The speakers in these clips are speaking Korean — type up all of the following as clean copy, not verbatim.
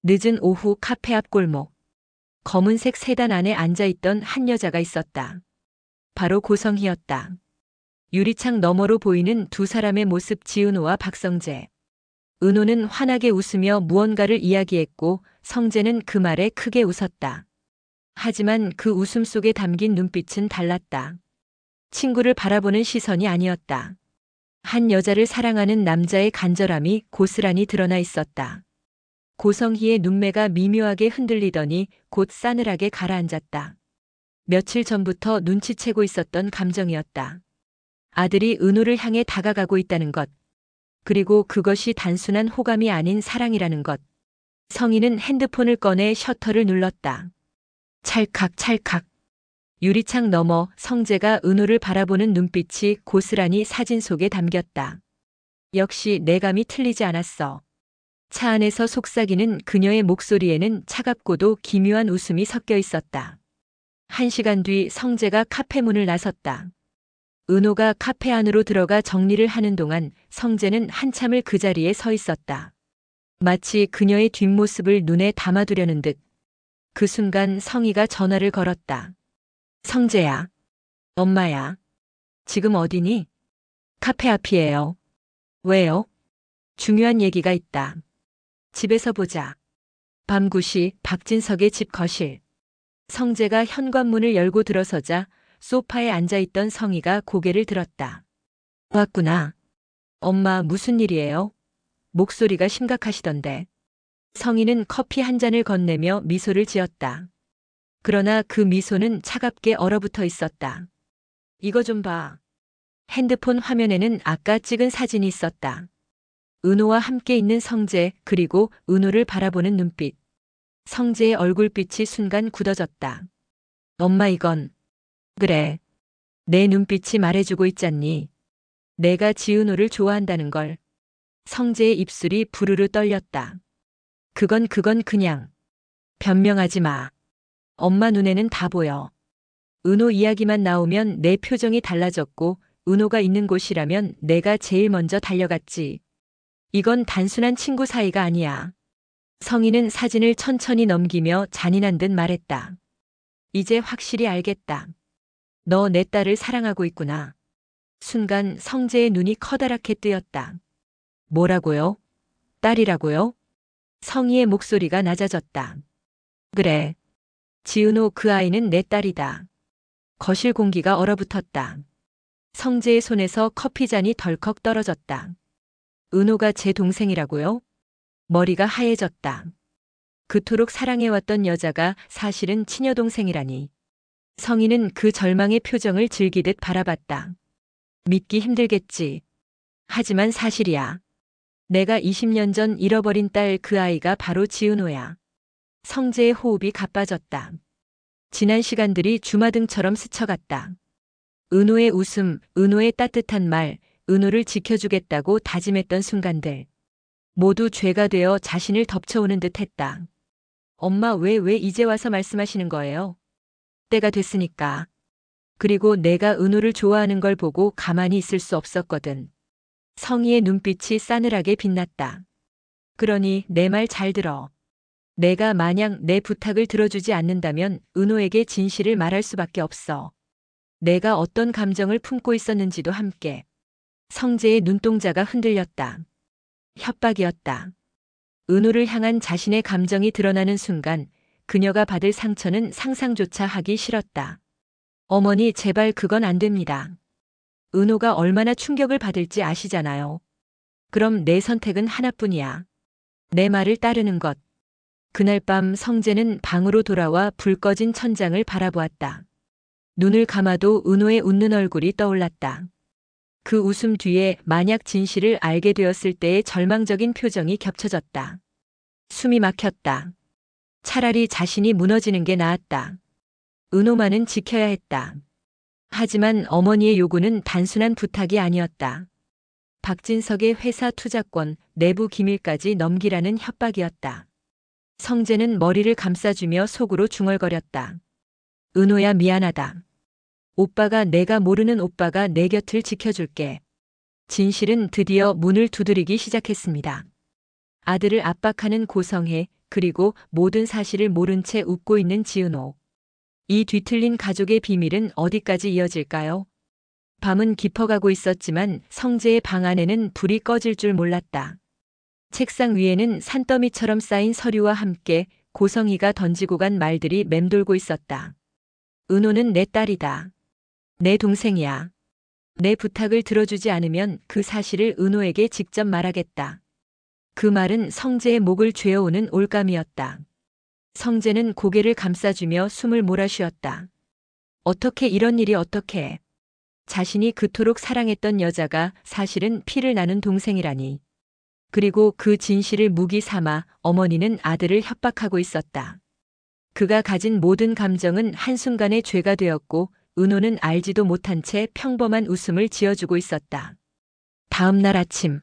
늦은 오후 카페 앞 골목. 검은색 세단 안에 앉아있던 한 여자가 있었다. 바로 고성희였다. 유리창 너머로 보이는 두 사람의 모습, 지은호와 박성재. 은호는 환하게 웃으며 무언가를 이야기했고 성재는 그 말에 크게 웃었다. 하지만 그 웃음 속에 담긴 눈빛은 달랐다. 친구를 바라보는 시선이 아니었다. 한 여자를 사랑하는 남자의 간절함이 고스란히 드러나 있었다. 고성희의 눈매가 미묘하게 흔들리더니 곧 싸늘하게 가라앉았다. 며칠 전부터 눈치채고 있었던 감정이었다. 아들이 은호를 향해 다가가고 있다는 것. 그리고 그것이 단순한 호감이 아닌 사랑이라는 것. 성희는 핸드폰을 꺼내 셔터를 눌렀다. 찰칵찰칵. 유리창 너머 성재가 은호를 바라보는 눈빛이 고스란히 사진 속에 담겼다. 역시 내 감이 틀리지 않았어. 차 안에서 속삭이는 그녀의 목소리에는 차갑고도 기묘한 웃음이 섞여 있었다. 1시간 뒤 성재가 카페 문을 나섰다. 은호가 카페 안으로 들어가 정리를 하는 동안 성재는 한참을 그 자리에 서 있었다. 마치 그녀의 뒷모습을 눈에 담아두려는 듯. 그 순간 성희가 전화를 걸었다. 성재야. 엄마야. 지금 어디니? 카페 앞이에요. 왜요? 중요한 얘기가 있다. 집에서 보자. 밤 9시 박진석의 집 거실. 성재가 현관문을 열고 들어서자 소파에 앉아있던 성희가 고개를 들었다. 왔구나. 엄마 무슨 일이에요? 목소리가 심각하시던데. 성희는 커피 한 잔을 건네며 미소를 지었다. 그러나 그 미소는 차갑게 얼어붙어 있었다. 이거 좀 봐. 핸드폰 화면에는 아까 찍은 사진이 있었다. 은호와 함께 있는 성재, 그리고 은호를 바라보는 눈빛. 성재의 얼굴빛이 순간 굳어졌다. 엄마 이건. 그래. 내 눈빛이 말해주고 있잖니. 내가 지은호를 좋아한다는 걸. 성재의 입술이 부르르 떨렸다. 그건 그냥. 변명하지 마. 엄마 눈에는 다 보여. 은호 이야기만 나오면 내 표정이 달라졌고 은호가 있는 곳이라면 내가 제일 먼저 달려갔지. 이건 단순한 친구 사이가 아니야. 성희는 사진을 천천히 넘기며 잔인한 듯 말했다. 이제 확실히 알겠다. 너 내 딸을 사랑하고 있구나. 순간 성재의 눈이 커다랗게 뜨였다. 뭐라고요? 딸이라고요? 성희의 목소리가 낮아졌다. 그래. 지은호 그 아이는 내 딸이다. 거실 공기가 얼어붙었다. 성재의 손에서 커피잔이 덜컥 떨어졌다. 은호가 제 동생이라고요? 머리가 하얘졌다. 그토록 사랑해왔던 여자가 사실은 친여동생이라니. 성희는 그 절망의 표정을 즐기듯 바라봤다. 믿기 힘들겠지. 하지만 사실이야. 내가 20년 전 잃어버린 딸 그 아이가 바로 지은호야. 성재의 호흡이 가빠졌다. 지난 시간들이 주마등처럼 스쳐갔다. 은호의 웃음, 은호의 따뜻한 말, 은호를 지켜주겠다고 다짐했던 순간들. 모두 죄가 되어 자신을 덮쳐오는 듯 했다. 엄마 왜 이제 와서 말씀하시는 거예요? 때가 됐으니까. 그리고 내가 은호를 좋아하는 걸 보고 가만히 있을 수 없었거든. 성희의 눈빛이 싸늘하게 빛났다. 그러니 내 말 잘 들어. 내가 만약 내 부탁을 들어주지 않는다면 은호에게 진실을 말할 수밖에 없어. 내가 어떤 감정을 품고 있었는지도 함께. 성재의 눈동자가 흔들렸다. 협박이었다. 은호를 향한 자신의 감정이 드러나는 순간 그녀가 받을 상처는 상상조차 하기 싫었다. 어머니 제발 그건 안 됩니다. 은호가 얼마나 충격을 받을지 아시잖아요. 그럼 내 선택은 하나뿐이야. 내 말을 따르는 것. 그날 밤 성재는 방으로 돌아와 불 꺼진 천장을 바라보았다. 눈을 감아도 은호의 웃는 얼굴이 떠올랐다. 그 웃음 뒤에 만약 진실을 알게 되었을 때의 절망적인 표정이 겹쳐졌다. 숨이 막혔다. 차라리 자신이 무너지는 게 나았다. 은호만은 지켜야 했다. 하지만 어머니의 요구는 단순한 부탁이 아니었다. 박진석의 회사 투자권, 내부 기밀까지 넘기라는 협박이었다. 성재는 머리를 감싸주며 속으로 중얼거렸다. 은호야 미안하다. 오빠가 내가 모르는 오빠가 내 곁을 지켜줄게. 진실은 드디어 문을 두드리기 시작했습니다. 아들을 압박하는 고성혜, 그리고 모든 사실을 모른 채 웃고 있는 지은호. 이 뒤틀린 가족의 비밀은 어디까지 이어질까요? 밤은 깊어가고 있었지만 성재의 방 안에는 불이 꺼질 줄 몰랐다. 책상 위에는 산더미처럼 쌓인 서류와 함께 고성희가 던지고 간 말들이 맴돌고 있었다. 은호는 내 딸이다. 내 동생이야. 내 부탁을 들어주지 않으면 그 사실을 은호에게 직접 말하겠다. 그 말은 성재의 목을 죄어오는 올감이었다. 성재는 고개를 감싸주며 숨을 몰아쉬었다. 어떻게 이런 일이 어떻게. 자신이 그토록 사랑했던 여자가 사실은 피를 나눈 동생이라니. 그리고 그 진실을 무기 삼아 어머니는 아들을 협박하고 있었다. 그가 가진 모든 감정은 한순간에 죄가 되었고 은호는 알지도 못한 채 평범한 웃음을 지어주고 있었다. 다음 날 아침,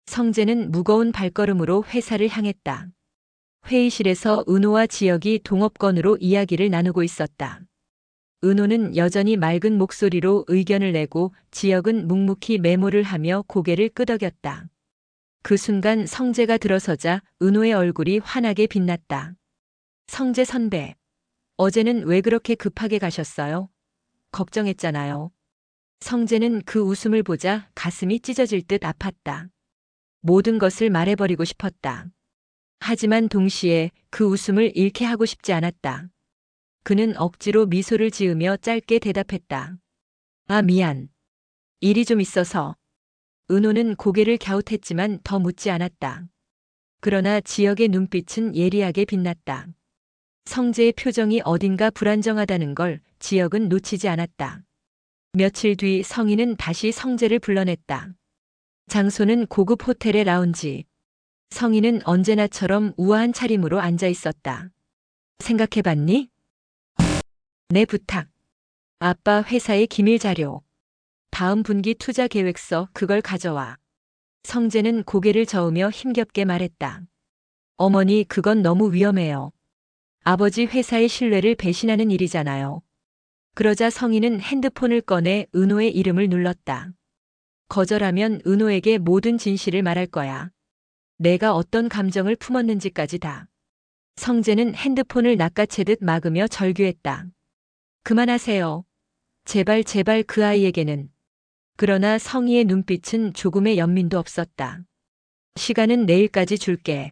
성재는 무거운 발걸음으로 회사를 향했다. 회의실에서 은호와 지혁이 동업건으로 이야기를 나누고 있었다. 은호는 여전히 맑은 목소리로 의견을 내고 지혁은 묵묵히 메모를 하며 고개를 끄덕였다. 그 순간 성재가 들어서자 은호의 얼굴이 환하게 빛났다. 성재 선배, 어제는 왜 그렇게 급하게 가셨어요? 걱정했잖아요. 성재는 그 웃음을 보자 가슴이 찢어질 듯 아팠다. 모든 것을 말해버리고 싶었다. 하지만 동시에 그 웃음을 잃게 하고 싶지 않았다. 그는 억지로 미소를 지으며 짧게 대답했다. 아, 미안. 일이 좀 있어서. 은호는 고개를 갸웃했지만 더 묻지 않았다. 그러나 지혁의 눈빛은 예리하게 빛났다. 성재의 표정이 어딘가 불안정하다는 걸 지혁은 놓치지 않았다. 며칠 뒤 성희는 다시 성재를 불러냈다. 장소는 고급 호텔의 라운지. 성희는 언제나처럼 우아한 차림으로 앉아 있었다. 생각해봤니? 내 부탁. 아빠 회사의 기밀 자료. 다음 분기 투자 계획서 그걸 가져와. 성재는 고개를 저으며 힘겹게 말했다. 어머니, 그건 너무 위험해요. 아버지 회사의 신뢰를 배신하는 일이잖아요. 그러자 성희는 핸드폰을 꺼내 은호의 이름을 눌렀다. 거절하면 은호에게 모든 진실을 말할 거야. 내가 어떤 감정을 품었는지까지 다. 성재는 핸드폰을 낚아채듯 막으며 절규했다. 그만하세요. 제발 제발 그 아이에게는. 그러나 성희의 눈빛은 조금의 연민도 없었다. 시간은 내일까지 줄게.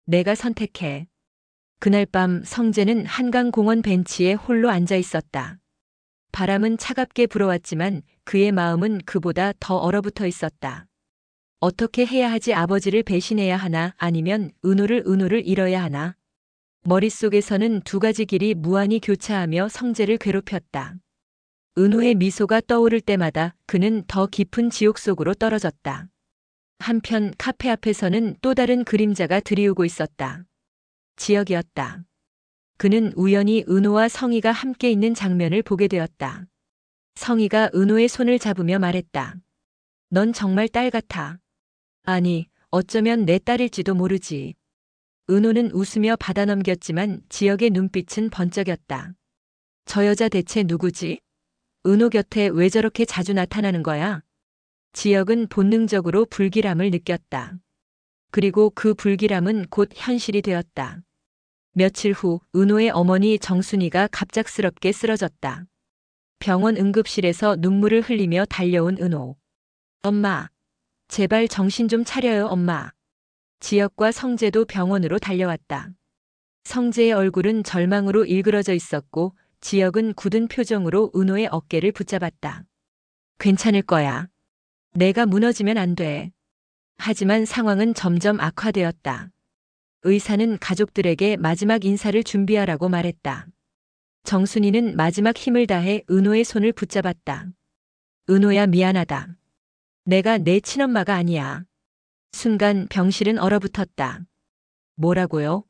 내가 선택해. 그날 밤 성재는 한강공원 벤치에 홀로 앉아 있었다. 바람은 차갑게 불어왔지만 그의 마음은 그보다 더 얼어붙어 있었다. 어떻게 해야 하지? 아버지를 배신해야 하나 아니면 은호를 잃어야 하나? 머릿속에서는 두 가지 길이 무한히 교차하며 성재를 괴롭혔다. 은호의 미소가 떠오를 때마다 그는 더 깊은 지옥 속으로 떨어졌다. 한편 카페 앞에서는 또 다른 그림자가 드리우고 있었다. 지혁이었다. 그는 우연히 은호와 성희가 함께 있는 장면을 보게 되었다. 성희가 은호의 손을 잡으며 말했다. 넌 정말 딸 같아. 아니, 어쩌면 내 딸일지도 모르지. 은호는 웃으며 받아넘겼지만 지혁의 눈빛은 번쩍였다. 저 여자 대체 누구지? 은호 곁에 왜 저렇게 자주 나타나는 거야? 지혁은 본능적으로 불길함을 느꼈다. 그리고 그 불길함은 곧 현실이 되었다. 며칠 후 은호의 어머니 정순이가 갑작스럽게 쓰러졌다. 병원 응급실에서 눈물을 흘리며 달려온 은호. 엄마, 제발 정신 좀 차려요, 엄마. 지혁과 성재도 병원으로 달려왔다. 성재의 얼굴은 절망으로 일그러져 있었고 지혁은 굳은 표정으로 은호의 어깨를 붙잡았다. 괜찮을 거야. 내가 무너지면 안 돼. 하지만 상황은 점점 악화되었다. 의사는 가족들에게 마지막 인사를 준비하라고 말했다. 정순이는 마지막 힘을 다해 은호의 손을 붙잡았다. 은호야, 미안하다. 내가 내 친엄마가 아니야. 순간 병실은 얼어붙었다. 뭐라고요?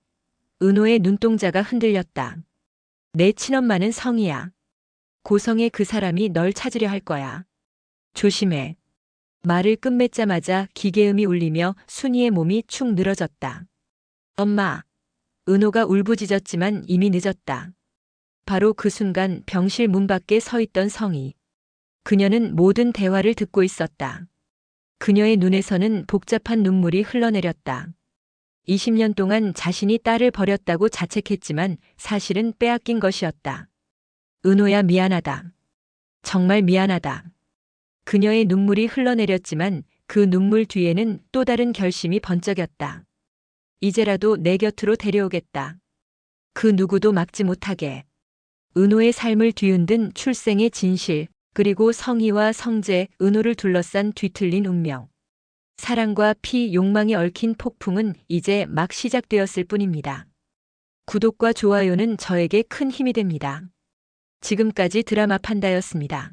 은호의 눈동자가 흔들렸다. 내 친엄마는 성희야. 고성의 그 사람이 널 찾으려 할 거야. 조심해. 말을 끝맺자마자 기계음이 울리며 순이의 몸이 축 늘어졌다. 엄마. 은호가 울부짖었지만 이미 늦었다. 바로 그 순간 병실 문 밖에 서 있던 성희. 그녀는 모든 대화를 듣고 있었다. 그녀의 눈에서는 복잡한 눈물이 흘러내렸다. 20년 동안 자신이 딸을 버렸다고 자책했지만 사실은 빼앗긴 것이었다. 은호야, 미안하다. 정말 미안하다. 그녀의 눈물이 흘러내렸지만 그 눈물 뒤에는 또 다른 결심이 번쩍였다. 이제라도 내 곁으로 데려오겠다. 그 누구도 막지 못하게. 은호의 삶을 뒤흔든 출생의 진실, 그리고 성희와 성재, 은호를 둘러싼 뒤틀린 운명. 사랑과 피, 욕망이 얽힌 폭풍은 이제 막 시작되었을 뿐입니다. 구독과 좋아요는 저에게 큰 힘이 됩니다. 지금까지 드라마 판다였습니다.